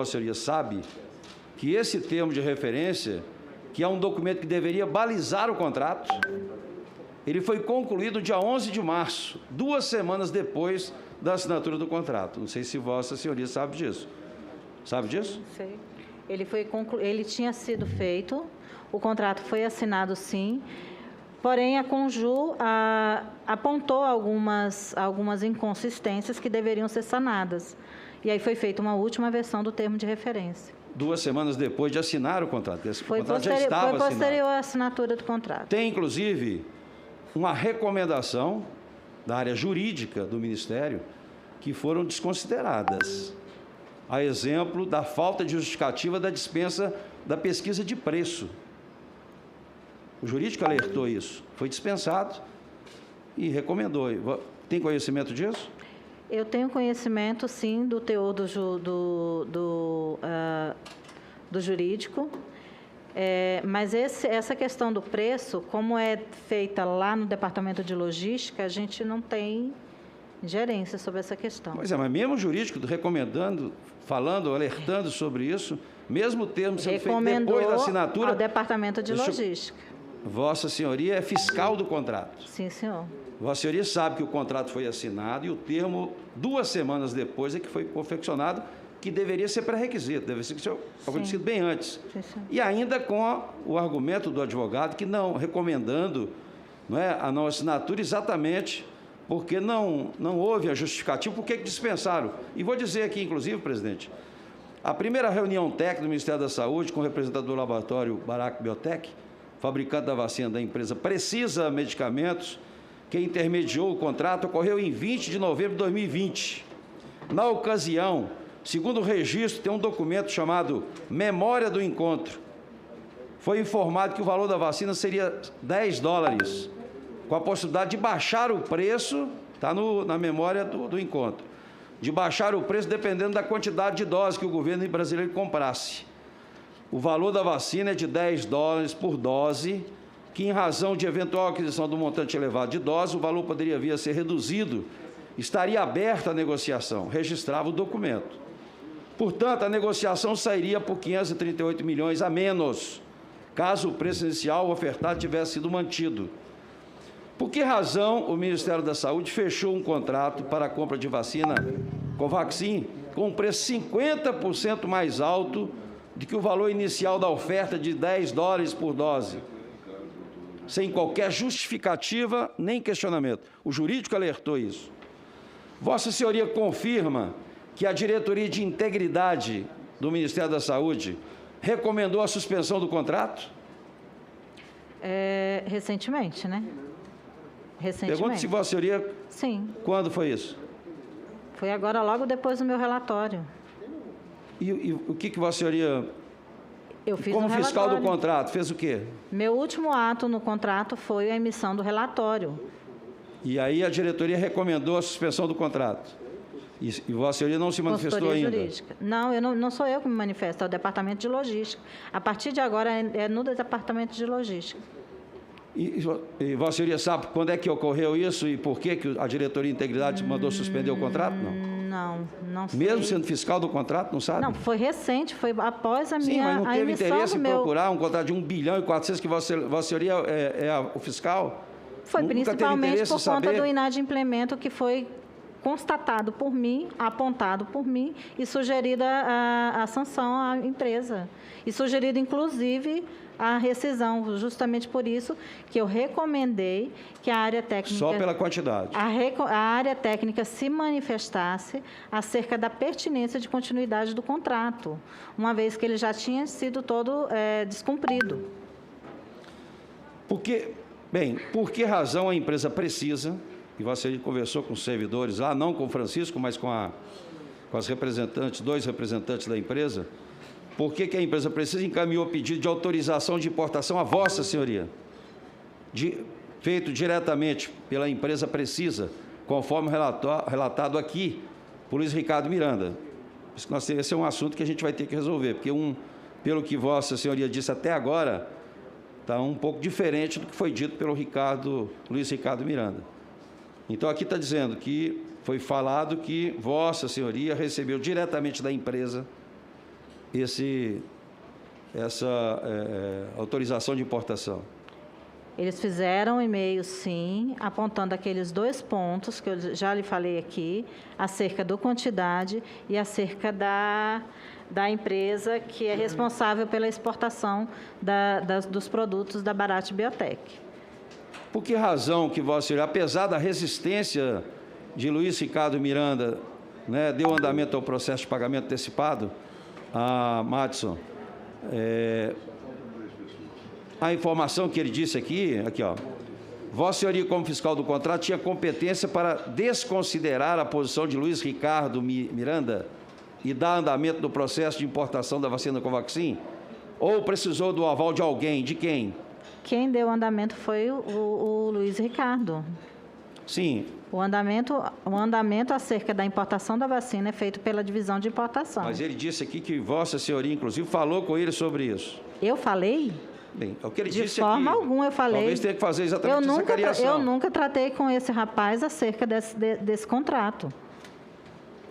Vossa Senhoria sabe que esse termo de referência, que é um documento que deveria balizar o contrato, ele foi concluído dia 11 de março, 2 semanas depois da assinatura do contrato. Não sei se Vossa Senhoria sabe disso. Sabe disso? Sei. Ele tinha sido feito, o contrato foi assinado sim, porém a Conju apontou algumas inconsistências que deveriam ser sanadas. E aí foi feita uma última versão do termo de referência. 2 semanas depois de assinar o contrato. Foi posterior à assinatura do contrato. Tem, inclusive, uma recomendação da área jurídica do Ministério que foram desconsideradas. A exemplo da falta de justificativa da dispensa da pesquisa de preço. O jurídico alertou isso. Foi dispensado e recomendou. Tem conhecimento disso? Eu tenho conhecimento, sim, do teor do jurídico, mas essa questão do preço, como é feita lá no Departamento de Logística, a gente não tem gerência sobre essa questão. Pois é, mas mesmo o jurídico recomendando, falando, alertando sobre isso, mesmo o termo sendo feito depois da assinatura... ao Departamento de Logística. Vossa Senhoria é fiscal do contrato. Sim, senhor. Vossa Senhoria sabe que o contrato foi assinado e o termo, 2 semanas depois, é que foi confeccionado, que deveria ser pré-requisito, deve ser acontecido bem antes. Sim, sim. E ainda com o argumento do advogado que não, recomendando a não assinatura exatamente porque não houve a justificativa, por que dispensaram. E vou dizer aqui, inclusive, presidente, a primeira reunião técnica do Ministério da Saúde com o representante do laboratório Barac Biotech, fabricante da vacina da empresa Precisa Medicamentos, que intermediou o contrato, ocorreu em 20 de novembro de 2020. Na ocasião, segundo o registro, tem um documento chamado Memória do Encontro. Foi informado que o valor da vacina seria $10, com a possibilidade de baixar o preço, está na memória do encontro, de baixar o preço dependendo da quantidade de doses que o governo brasileiro comprasse. O valor da vacina é de $10 por dose, que em razão de eventual aquisição do montante elevado de doses, o valor poderia vir a ser reduzido, estaria aberta a negociação, registrava o documento. Portanto, a negociação sairia por 538 milhões a menos, caso o preço inicial ofertado tivesse sido mantido. Por que razão o Ministério da Saúde fechou um contrato para a compra de vacina Covaxin com um preço 50% mais alto do que o valor inicial da oferta de $10 por dose, sem qualquer justificativa nem questionamento? O jurídico alertou isso. Vossa Senhoria confirma que a Diretoria de Integridade do Ministério da Saúde recomendou a suspensão do contrato? Recentemente, né? Recentemente. Pergunto se Vossa Senhoria... Sim. Quando foi isso? Foi agora, logo depois do meu relatório. E o que Vossa Senhoria... Eu fiz como um fiscal do relatório. contrato, fez o quê? Meu último ato no contrato foi a emissão do relatório. E aí a diretoria recomendou a suspensão do contrato. E Vossa Senhoria não se manifestou ainda? Jurídica. Não, não sou eu que me manifesto, é o Departamento de Logística. A partir de agora é no Departamento de Logística. E Vossa Senhoria sabe quando é que ocorreu isso e por que a Diretoria de Integridade mandou suspender o contrato? Não sei. Mesmo sendo fiscal do contrato, não sabe? Não, foi recente, foi após a Sim, minha mas não teve interesse em procurar um contrato de 1 bilhão e 400 que Vossa Senhoria o fiscal? Foi Nunca principalmente por conta saber? do inadimplemento que foi constatado por mim, apontado por mim e sugerida a sanção à empresa. E sugerida, inclusive, a rescisão, justamente por isso que eu recomendei que a área técnica... Só pela quantidade. A área técnica se manifestasse acerca da pertinência de continuidade do contrato, uma vez que ele já tinha sido todo descumprido. Por que razão a empresa Precisa, e você conversou com os servidores lá, não com o Francisco, mas com as representantes, 2 representantes da empresa, por que a empresa Precisa encaminhou pedido de autorização de importação à Vossa Senhoria, feito diretamente pela empresa Precisa, conforme relatado aqui por Luiz Ricardo Miranda? Esse é um assunto que a gente vai ter que resolver, porque pelo que Vossa Senhoria disse até agora, está um pouco diferente do que foi dito pelo Luiz Ricardo Miranda. Então, aqui está dizendo que foi falado que Vossa Senhoria recebeu diretamente da empresa essa autorização de importação? Eles fizeram um e-mail, sim, apontando aqueles 2 pontos que eu já lhe falei aqui, acerca da quantidade e acerca da empresa que é responsável pela exportação dos produtos da Barat Biotech. Por que razão que Vossa Senhoria, apesar da resistência de Luiz Ricardo Miranda, né, deu andamento ao processo de pagamento antecipado a Madison? A informação que ele disse aqui, ó, Vossa Senhoria, como fiscal do contrato, tinha competência para desconsiderar a posição de Luiz Ricardo Miranda e dar andamento no processo de importação da vacina Covaxin? Ou precisou do aval de alguém? De quem? Quem deu andamento foi o Luiz Ricardo. Sim. O andamento acerca da importação da vacina é feito pela divisão de importação. Mas ele disse aqui que Vossa Senhoria, inclusive, falou com ele sobre isso. Eu falei? Bem, é o que ele de disse forma aqui. alguma eu falei. Talvez tenha que fazer exatamente essa cariação. Eu nunca tratei com esse rapaz acerca desse contrato.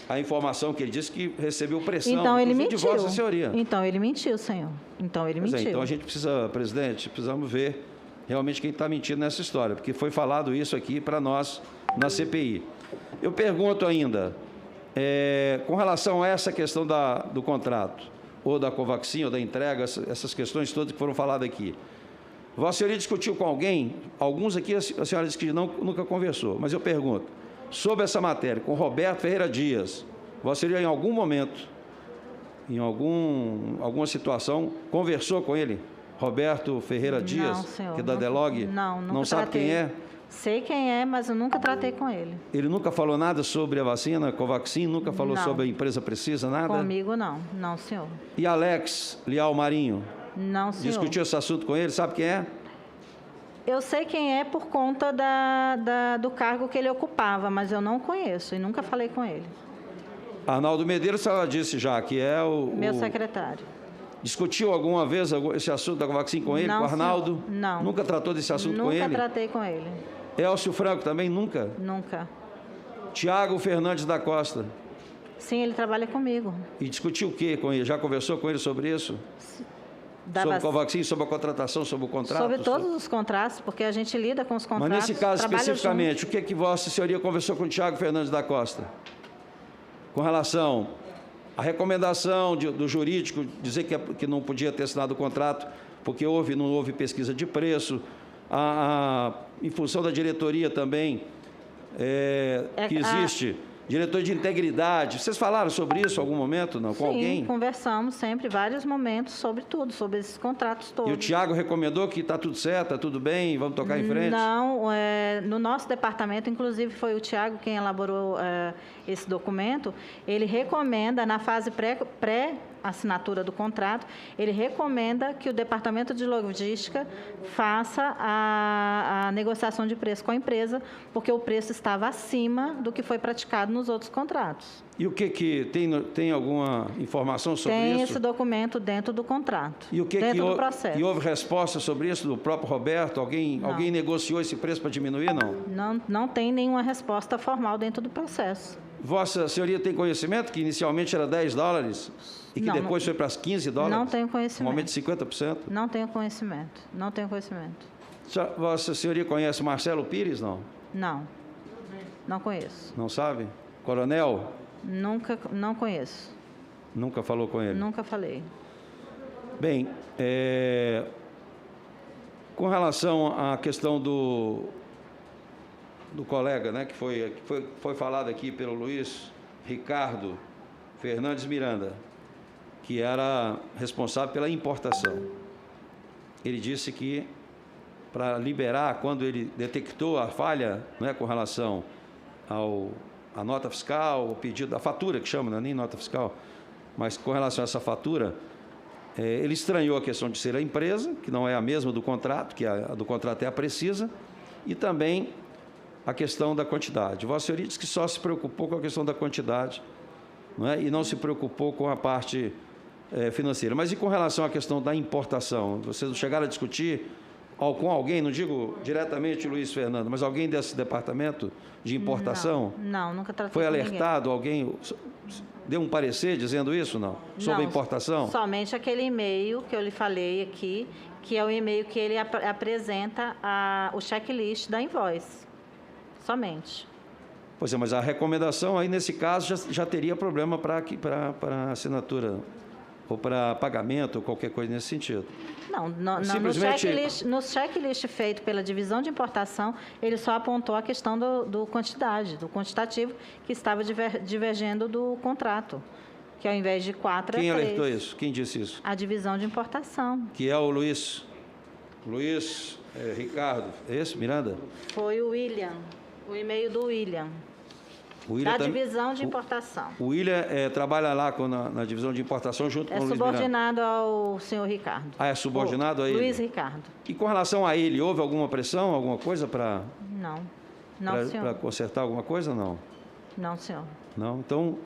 A informação que ele disse que recebeu pressão, então, ele mentiu. de Vossa Senhoria. Então ele mentiu, senhor. Então ele mentiu. Então a gente precisa, presidente, precisamos ver realmente quem está mentindo nessa história, porque foi falado isso aqui para nós na CPI. Eu pergunto ainda, com relação a essa questão do contrato, ou da Covaxin, ou da entrega, essas questões todas que foram faladas aqui. Vossa Senhoria discutiu com alguém, alguns aqui a senhora disse que nunca conversou, mas eu pergunto, sobre essa matéria, com Roberto Ferreira Dias, Vossa Senhoria, em algum momento, em alguma situação, conversou com ele? Roberto Ferreira Dias, não, senhor, que é da Delog? Não sabe tratei. quem é? Sei quem é, mas eu nunca tratei com ele. Ele nunca falou nada sobre a vacina Covaxin? Nunca falou não. sobre a empresa Precisa, nada? Comigo, não. Não, senhor. E Alex Leal Marinho? Não, senhor. Discutiu esse assunto com ele? Sabe quem é? Eu sei quem é por conta do cargo que ele ocupava, mas eu não conheço e nunca falei com ele. Arnaldo Medeiros, a senhora disse já que é meu secretário. Discutiu alguma vez esse assunto da Covaxin com ele, não, com o Arnaldo? Senhor. Não. Nunca tratou desse assunto nunca com ele? Nunca tratei com ele. Elcio Franco também nunca? Nunca. Tiago Fernandes da Costa? Sim, ele trabalha comigo. E discutiu o que com ele? Já conversou com ele sobre isso? Sobre a Covaxin, sobre a contratação, sobre o contrato? Sobre todos os contratos, porque a gente lida com os contratos. Mas nesse caso especificamente, o que Vossa Senhoria conversou com o Tiago Fernandes da Costa? Com relação à recomendação do jurídico, dizer que não podia ter assinado o contrato porque não houve pesquisa de preço, em função da diretoria também, que existe, diretor de integridade. Vocês falaram sobre isso em algum momento, não? Com alguém? Sim, conversamos sempre, vários momentos, sobre tudo, sobre esses contratos todos. E o Tiago recomendou que está tudo certo, está tudo bem, vamos tocar em frente? Não, no nosso departamento, inclusive foi o Tiago quem elaborou esse documento, ele recomenda, na fase pré-assinatura do contrato, ele recomenda que o departamento de logística faça a negociação de preço com a empresa, porque o preço estava acima do que foi praticado nos outros contratos. E o que tem alguma informação sobre isso? Tem esse documento dentro do contrato, e dentro do processo. E houve resposta sobre isso do próprio Roberto? Alguém negociou esse preço para diminuir, não? Não tem nenhuma resposta formal dentro do processo. Vossa Senhoria tem conhecimento que inicialmente era $10 e que depois foi para $15? Não tenho conhecimento. Um aumento de 50%? Não tenho conhecimento. Não tenho conhecimento. Vossa Senhoria conhece Marcelo Pires, não? Não. Não conheço. Não sabe? Coronel? Não conheço. Nunca falou com ele? Nunca falei. Bem, com relação à questão do colega, né, que foi falado aqui pelo Luiz Ricardo Fernandes Miranda, que era responsável pela importação. Ele disse que, para liberar, quando ele detectou a falha, né, com relação à nota fiscal, o pedido, a fatura que chama, não é nem nota fiscal, mas com relação a essa fatura, ele estranhou a questão de ser a empresa, que não é a mesma do contrato, que a do contrato é a Precisa, e também a questão da quantidade. Vossa Senhoria disse que só se preocupou com a questão da quantidade, não é? E não se preocupou com a parte financeira. Mas e com relação à questão da importação? Vocês chegaram a discutir com alguém, não digo diretamente Luiz Fernando, mas alguém desse departamento de importação? Não, nunca tratei Foi com alertado? Alguém deu um parecer dizendo isso, não? Sobre a importação? Somente aquele e-mail que eu lhe falei aqui, que é o e-mail que ele apresenta o checklist da invoice. Somente. Pois é, mas a recomendação aí, nesse caso, já teria problema para assinatura ou para pagamento ou qualquer coisa nesse sentido. Não, Simplesmente... no checklist feito pela divisão de importação, ele só apontou a questão do quantitativo, que estava divergendo do contrato, que ao invés de 4 é 3. Quem alertou isso? Quem disse isso? A divisão de importação. Que é o Luiz Ricardo, é esse, Miranda? Foi o William, o e-mail do William. Da divisão de importação. O William trabalha lá na divisão de importação junto com o Luiz Miranda. É subordinado ao senhor Ricardo. Ah, é subordinado a ele? Luiz Ricardo. E com relação a ele, houve alguma pressão, alguma coisa para... Não, senhor. Para consertar alguma coisa, não? Não, senhor. Não? Então,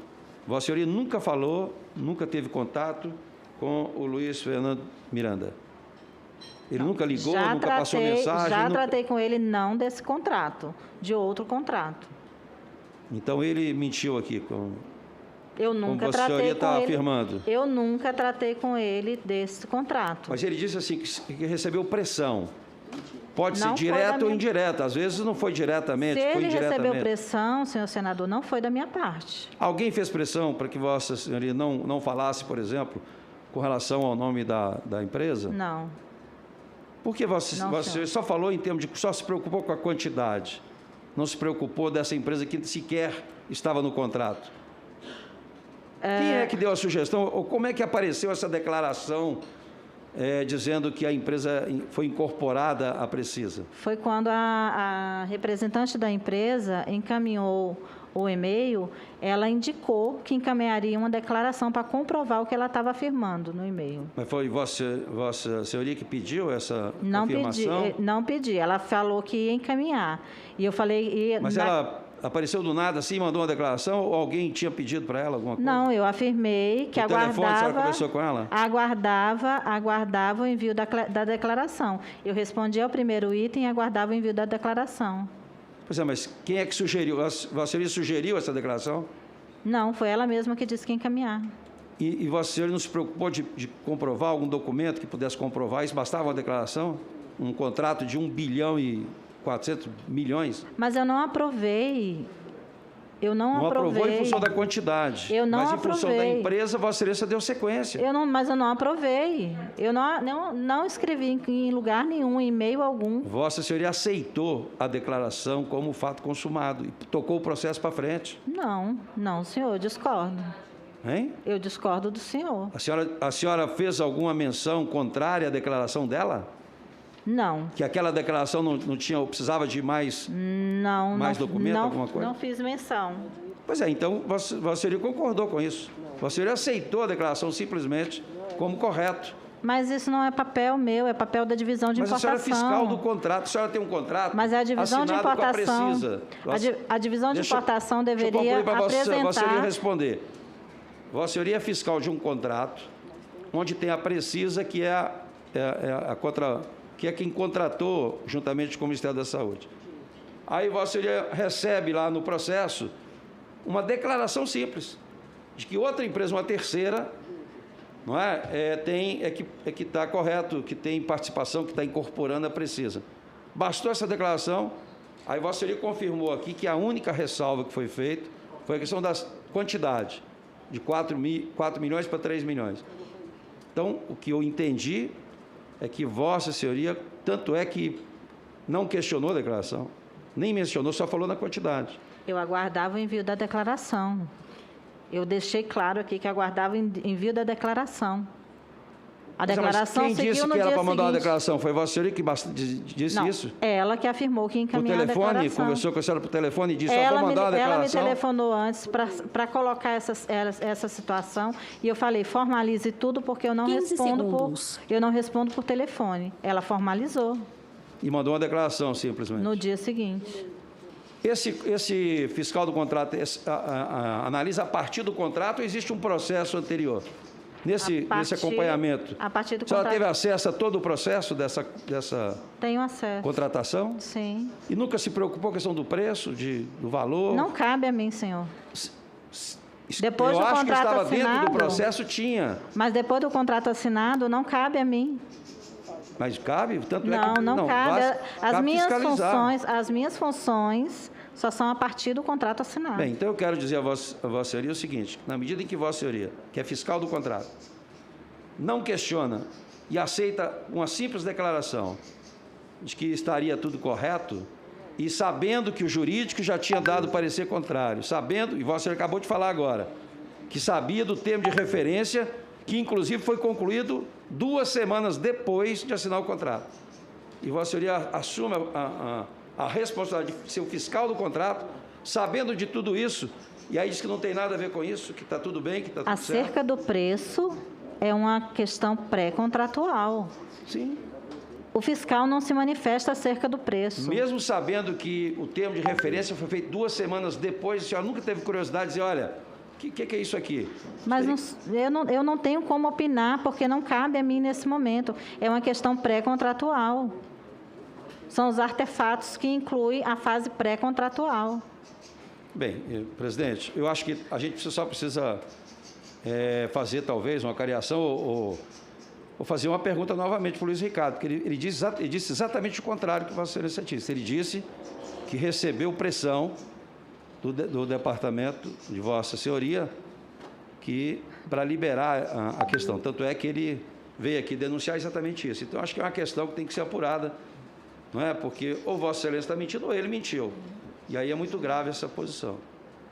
Vossa Senhoria nunca falou, nunca teve contato com o Luiz Fernando Miranda? Ele nunca ligou, nunca passou mensagem? Já tratei com ele, não desse contrato, de outro contrato. Então, ele mentiu aqui, eu nunca como Vossa Senhoria está afirmando. Eu nunca tratei com ele desse contrato. Mas ele disse assim, que recebeu pressão. Pode ser Não direta ou indireta. Às vezes não foi diretamente, Se foi ele indiretamente. recebeu pressão, senhor senador, não foi da minha parte. Alguém fez pressão para que Vossa Senhoria não falasse, por exemplo, com relação ao nome da empresa? Não. Por que Vossa Senhoria só falou em termos de... Só se preocupou com a quantidade? Não se preocupou dessa empresa que sequer estava no contrato? Quem é que deu a sugestão? Ou como é que apareceu essa declaração dizendo que a empresa foi incorporada à Precisa? Foi quando a representante da empresa encaminhou o e-mail, ela indicou que encaminharia uma declaração para comprovar o que ela estava afirmando no e-mail. Mas foi Vossa Senhoria que pediu essa confirmação? Não pedi, ela falou que ia encaminhar. E eu falei... Mas ela apareceu do nada assim, mandou uma declaração, ou alguém tinha pedido para ela alguma coisa? Não, eu afirmei que aguardava... telefone, a senhora conversou com ela? Aguardava o envio da declaração. Eu respondi ao primeiro item e aguardava o envio da declaração. Pois é, mas quem é que sugeriu? Vossa Senhoria sugeriu essa declaração? Não, foi ela mesma que disse que ia encaminhar. E Vossa Senhoria não se preocupou de comprovar algum documento que pudesse comprovar isso? Bastava uma declaração? Um contrato de 1 bilhão e 400 milhões? Mas eu não aprovei. Eu não aprovou em função da quantidade. Eu não mas em aprovei. função da empresa, Vossa Senhoria deu sequência. Mas eu não aprovei. Eu não escrevi em lugar nenhum, em e-mail algum. Vossa Senhoria aceitou a declaração como fato consumado e tocou o processo para frente. Não, senhor, eu discordo. Hein? Eu discordo do senhor. A senhora fez alguma menção contrária à declaração dela? Não. Que aquela declaração não precisava de mais documento, alguma coisa? Não fiz menção. Pois é, então Vossa Senhoria concordou com isso. Vossa Senhoria aceitou a declaração simplesmente como correto. Mas isso não é papel meu, é papel da divisão de importação. Mas a senhora é fiscal do contrato, a senhora tem um contrato. Mas é a divisão de importação. A divisão de importação deveria apresentar. Vossa Senhoria responder. Vossa Senhoria é fiscal de um contrato onde tem a Precisa, que é que é quem contratou juntamente com o Ministério da Saúde. Aí Vossa Senhoria recebe lá no processo uma declaração simples de que outra empresa, uma terceira, não é, que está correto, que tem participação, que está incorporando a Precisa. Bastou essa declaração, aí Vossa Senhoria confirmou aqui que a única ressalva que foi feita foi a questão da quantidade, de 4 milhões para 3 milhões. Então, o que eu entendi é que Vossa Senhoria, tanto é que não questionou a declaração, nem mencionou, só falou na quantidade. Eu aguardava o envio da declaração. Eu deixei claro aqui que aguardava o envio da declaração. A declaração seguiu no dia seguinte. Quem disse que era para mandar uma declaração? Foi Vossa Senhoria que disse isso? Ela que afirmou que encaminhou a declaração. Por telefone? Conversou com a senhora por telefone e disse, vou mandar uma declaração? Ela me telefonou antes para colocar essa situação e eu falei, formalize tudo porque eu não respondo por telefone. Ela formalizou. E mandou uma declaração, simplesmente? No dia seguinte. Esse fiscal do contrato analisa a partir do contrato ou existe um processo anterior? nesse acompanhamento, a partir do a senhora contrato. teve acesso a todo o processo dessa Tenho acesso. contratação? Sim. E nunca se preocupou com a questão do preço, do valor? Não cabe a mim, senhor. Depois eu do acho que contrato estava dentro assinado, do processo, tinha. Mas depois do contrato assinado, não cabe a mim. Mas cabe? Tanto Não, é que, não cabe. cabe fiscalizar. As minhas funções só são a partir do contrato assinado. Bem, então eu quero dizer a Vossa Senhoria o seguinte: na medida em que Vossa Senhoria, que é fiscal do contrato, não questiona e aceita uma simples declaração de que estaria tudo correto, e sabendo que o jurídico já tinha dado parecer contrário, sabendo, e Vossa Senhoria acabou de falar agora, que sabia do termo de referência, que inclusive foi concluído 2 semanas depois de assinar o contrato. E Vossa Senhoria assume a responsabilidade de ser o fiscal do contrato, sabendo de tudo isso, e aí diz que não tem nada a ver com isso, que está tudo bem, que está tudo certo. Acerca do preço, é uma questão pré-contratual. Sim. O fiscal não se manifesta acerca do preço. Mesmo sabendo que o termo de referência foi feito 2 semanas depois, a senhora nunca teve curiosidade de dizer, olha, o que é isso aqui? Mas eu não tenho como opinar, porque não cabe a mim nesse momento. É uma questão pré-contratual. São os artefatos que incluem a fase pré-contratual. Bem, presidente, eu acho que a gente só precisa fazer, talvez, uma cariação ou fazer uma pergunta novamente para o Luiz Ricardo, porque ele disse exatamente o contrário que Vossa Excelência disse. Ele disse que recebeu pressão do departamento de Vossa Senhoria para liberar a questão. Tanto é que ele veio aqui denunciar exatamente isso. Então, acho que é uma questão que tem que ser apurada, não é? Porque ou Vossa Excelência está mentindo ou ele mentiu. E aí é muito grave essa posição.